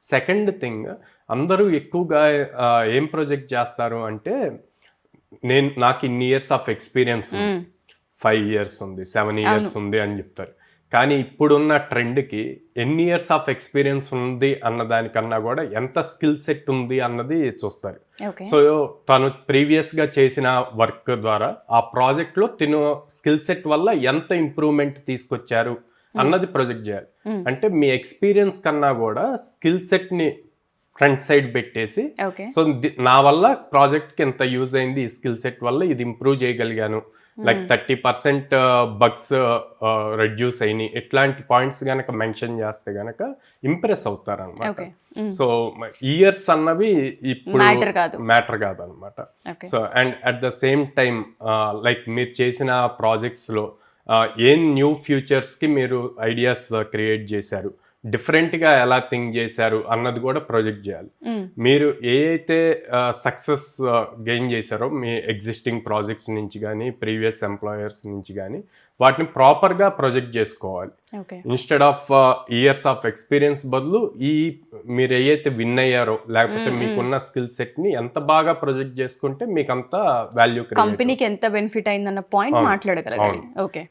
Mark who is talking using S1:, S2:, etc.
S1: Second thing, అందరూ ఎక్కువగా ఏం ప్రొజెక్ట్ చేస్తారు అంటే నాకు ఇన్ని ఇయర్స్ ఆఫ్ ఎక్స్పీరియన్స్ ఉంది, 5 years ఉంది, 7 years ఉంది అని చెప్తారు. కానీ ఇప్పుడున్న ట్రెండ్కి ఎన్ని ఇయర్స్ ఆఫ్ ఎక్స్పీరియన్స్ ఉంది అన్న దానికన్నా కూడా ఎంత స్కిల్ సెట్ ఉంది అన్నది చూస్తారు. సో తను ప్రీవియస్గా చేసిన వర్క్ ద్వారా ఆ ప్రాజెక్ట్లో తిను స్కిల్ సెట్ వల్ల ఎంత ఇంప్రూవ్మెంట్ తీసుకొచ్చారు అన్నది ప్రొజెక్ట్ చేయాలి. అంటే మీ ఎక్స్పీరియన్స్ కన్నా కూడా స్కిల్ సెట్ని ఫ్రంట్ సైడ్ పెట్టేసి, సో నా వల్ల ప్రాజెక్ట్కి ఎంత యూజ్ అయింది, ఈ స్కిల్ సెట్ వల్ల ఇది ఇంప్రూవ్ చేయగలిగాను, లైక్ 30% బగ్స్ రెడ్యూస్ అయినాయి, ఇట్లాంటి పాయింట్స్ గనక మెన్షన్ చేస్తే గనక ఇంప్రెస్ అవుతారు అనమాట. సో ఇయర్స్ అన్నవి ఇప్పుడు మ్యాటర్ కాదనమాట. So and at the same time like మీరు చేసిన ప్రాజెక్ట్స్లో ఏం న్యూ ఫ్యూచర్స్కి మీరు ఐడియాస్ క్రియేట్ చేశారు, డిఫరెంట్గా ఎలా థింక్ చేశారు అన్నది కూడా ప్రొజెక్ట్ చేయాలి. మీరు ఏ అయితే సక్సెస్ గెయిన్ చేశారో మీ ఎగ్జిస్టింగ్ ప్రాజెక్ట్స్ నుంచి కానీ ప్రీవియస్ ఎంప్లాయర్స్ నుంచి కానీ వాటిని ప్రాపర్గా ప్రొజెక్ట్ చేసుకోవాలి. Instead of years of experience బదులు మీరు ఏదైతే విన్ అయ్యారో లేకపోతే మీకున్న స్కిల్ సెట్ని ఎంత బాగా ప్రొజెక్ట్ చేసుకుంటే మీకు అంత వాల్యూ,
S2: కంపెనీకి ఎంత బెనిఫిట్ అయిందన్న పాయింట్ మాట్లాడగలగాలి. ఓకే.